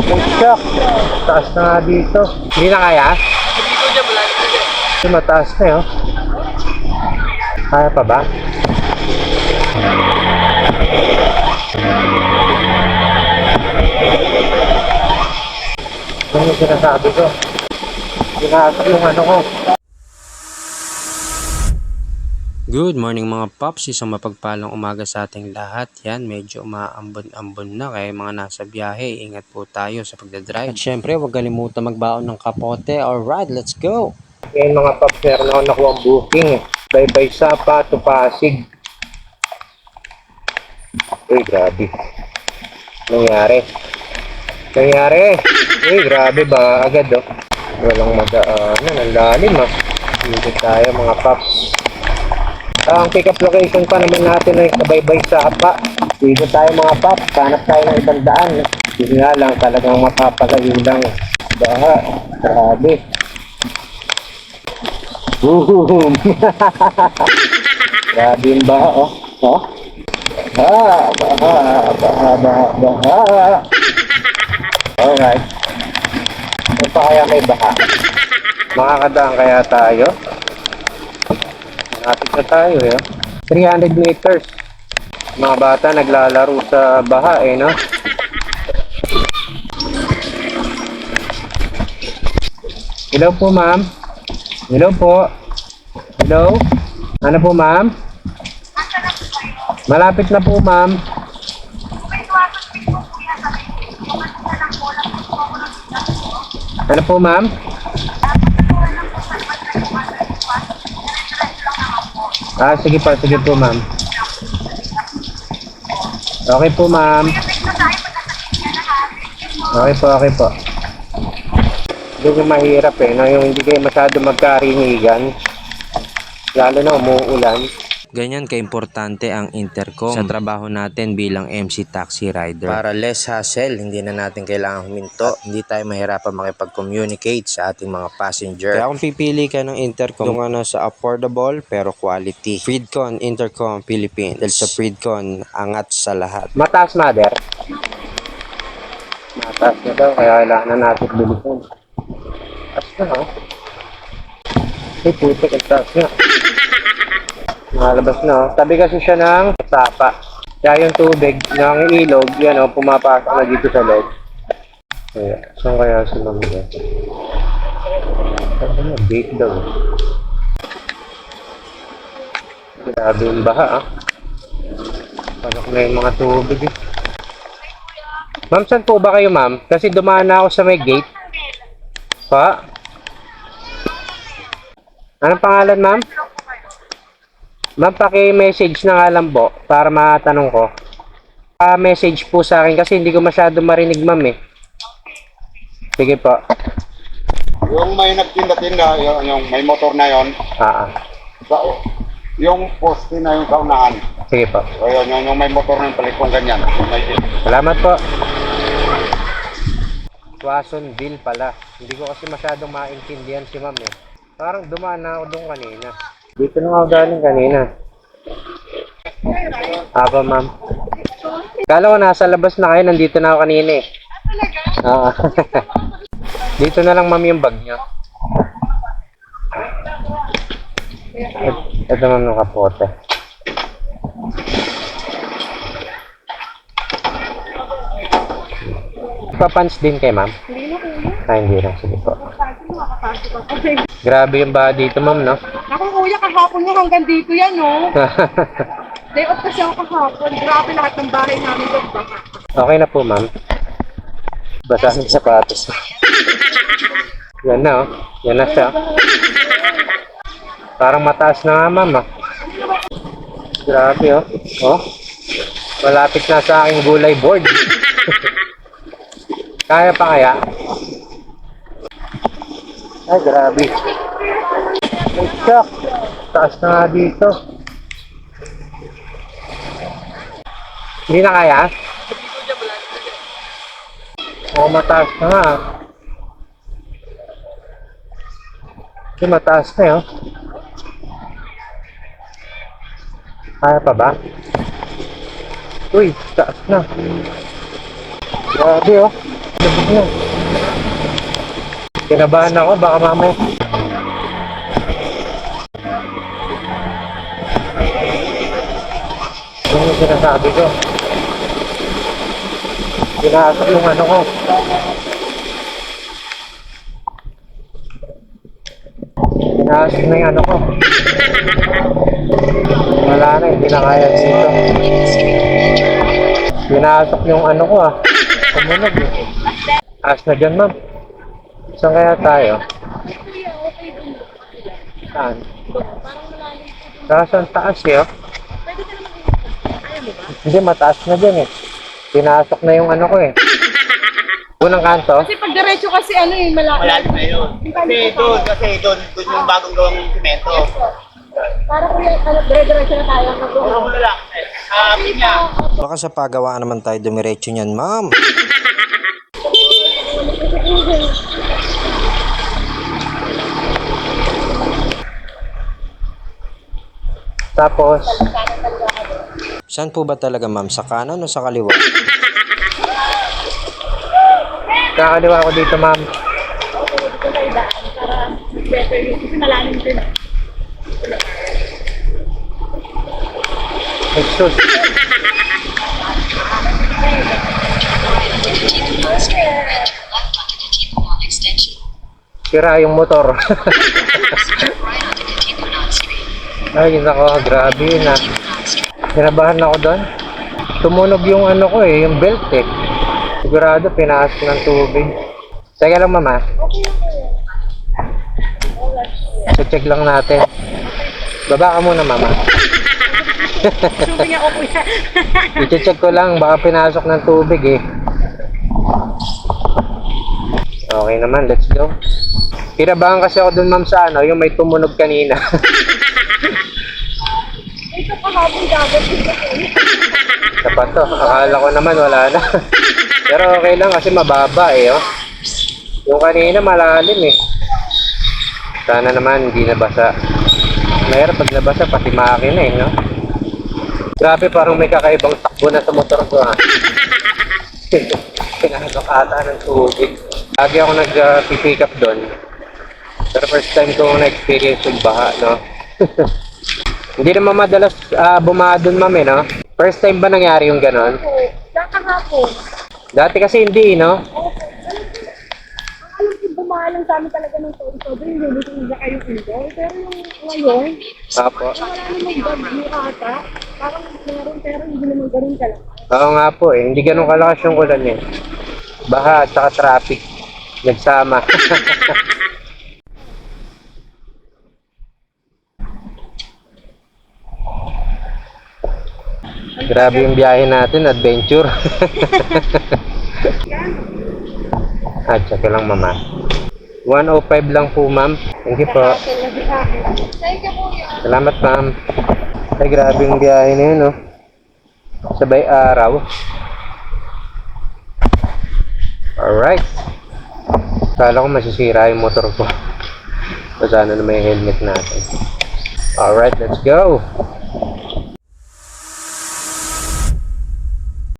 Ay, shock. Taas na nga dito. Hindi na kaya? Mataas na yun. Kaya pa ba? Ano yung sinasabi ko? Ginasap yung ano ko. Good morning mga paps, isang mapagpalang umaga sa ating lahat. Yan, medyo umaambon-ambon na kaya mga nasa biyahe, ingat po tayo sa pagdadrive. At syempre, huwag kalimutan magbaon ng kapote. Alright, let's go! Ngayon mga paps, meron ako nakuha ang booking. Bye-bye Sapa to Pasig. Uy, grabe. Nangyari. Uy, grabe ba? Agad oh. Walang madaanan, ang lalim ah. Dito tayo mga paps. Ang pick-up location pa naman natin ay Kabaybay Sapa. Dito tayo mga pap, hanap tayo ng ibang daan. Yun nga lang, talagang mapapalayo lang. Baha, grabe. Boom! Grabe yung baha, oh. Oh? Baha. Alright. Ano pa kaya may baha? Makakadaan kaya tayo? Napit na tayo eh. 300 meters. Mga bata naglalaro sa baha eh, no? Hello po ma'am. Hello po. Hello. Ano po ma'am? Malapit na po ma'am. Ano po ma'am? Sige po ma'am. Okay po ma'am. Okay po. Hindi mahirap eh, no? Yung hindi kayo masyado magkarinigan. Lalo na umuulan. Ganyan kaimportante ang intercom sa trabaho natin bilang MC taxi rider. Para less hassle, hindi na natin kailangan huminto. Hindi tayo mahirapan makipag-communicate sa ating mga passenger. Kaya kung pipili ka ng intercom, doon ka na sa affordable pero quality. Fridcon Intercom Philippines. Dahil sa Fridcon, angat sa lahat. Mataas mother. Mataas na daw, kaya kailangan na natin bilisan. Taas na ha. Ay putik, ang taas na. Malabas na, oh. Tabi kasi siya ng Sapa. Kaya yung tubig ng ilog, yan oh, pumapasok na dito sa loob. Kaya, saan kaya si mami yan? Saan na, bait daw. Grabe yung baha ah. Pasok na yung mga tubig eh. Ma'am, saan po ba kayo ma'am? Kasi dumaan na ako sa may gate. Pa? Anong pangalan ma'am? Ma'am, paki-message na nga lang po para matanong ko. Message po sa akin kasi hindi ko masyado marinig ma'am eh. Sige po. Yung may nagtinda-tinda, yung may motor na yon. Yung poste na yung kaunahan. Sige po. O yung may motor na yung palikong ganyan. Salamat po. Swasonville pala. Hindi ko kasi masyadong maintindihan si ma'am eh. Parang dumaan na ako doon kanina. Dito na ako galing kanina. Apa ma'am. Kala ko nasa labas na kayo, nandito na ako kanina eh. Oo. Dito na lang ma'am yung bag nyo. Ito ma'am ng kapote. Papans din kay ma'am? Hindi na kuya. Hindi na. Sige po. Makakapasok ako. Grabe yung baha dito ma'am, no? Ako kuya, kahapon nga hanggang dito yan, no? Day off kasi ako kahapon. Grabe lahat ng bahay namin doon baka. Okay na po ma'am. Basahin yung sapatos. Yan na oh. Yan na siya. Parang mataas na nga ma'am ah. Grabe oh. Oh. Malapit na sa aking gulay board. Kaya pa kaya? Ay grabe. Ay shock. Taas na nga dito. Hindi na kaya? Oo, mataas na nga. Kasi mataas na yun. Kaya pa ba? Uy, taas na. Grabe oh. Lubog na. Kinabahan ako, baka mamaya. Yung sinasabi ko. Pinasok yung ano ko. Pinasok na yung ano ko. Wala na, hindi na kaya dito. Pinasok yung ano ko ah. Tumunog eh. Taas na dyan, ma'am. Saan kaya tayo? Saan? Saan taas eh, oh. Hindi, mataas na dyan eh. Pinasok na yung ano ko eh. Unang kanto? Kasi pag diretso kasi ano yung Malalim na yun. Kasi doon yung bagong gawang simento. Para kung ano, dire-diretso na tayo. Puro ko lang. Amin niya. Baka sa pagawaan naman tayo dumiretso niyan, ma'am. Tapos, Saan po ba talaga, ma'am? Sa kanan o sa kaliwa? kakaliwa ko dito, ma'am. Dito tayo daan para better yun. Kasi malalim din. Jesus. Sira yung motor. Ay, nako, grabe na. Kinabahan ako doon. Tumunog yung ano ko eh, yung belt eh. Sigurado, pinaas ng tubig. Teka lang, mama. Check lang natin. Baba ka muna, mama. Suming ako kuya. I-check ko lang, baka pinasok ng tubig eh. Okay naman, let's go. Kinabahan kasi ako dun, ma'am, sa ano, yung may tumunog kanina. Ito kahapon dagat. Dapat to, akala ko naman wala na. Pero okay lang kasi mababa eh, oh. Yung kanina malalim eh. Sana naman hindi nabasa. Mayroon pag nabasa pati makina eh, no? Grabe, parang may kakaibang takbo na sa motor ko ah. Pinasok ata ng tubig. Lagi ako nag-pick up doon. Pero first time ko na-experience yung baha, no? Hindi naman madalas bumaha doon, ma'am, eh, no? First time ba nangyari yung ganon? Kahapon. Dati kasi hindi, no? Alam ko bumahalang sa amin talaga ng todo-todo. Yung lulutin na kayong indoor. Pero yung ngayon, Apo. wala namang bagyo ata. Parang meron pero hindi naman ganun kalaki. Oo nga po eh, hindi ganun kalakas yung ulan eh. Baha at saka traffic. Nagsama. Grabe yung biyahe natin, adventure. Ah, check ko lang, mama. 105 lang po, ma'am. Thank you po. Thank you, kuya. Salamat, ma'am. Ay, grabe yung biyahe na yun, oh. Sabay araw. Alright. Kala ko masisira yung motor ko. So, sana na may helmet natin. Alright, let's go.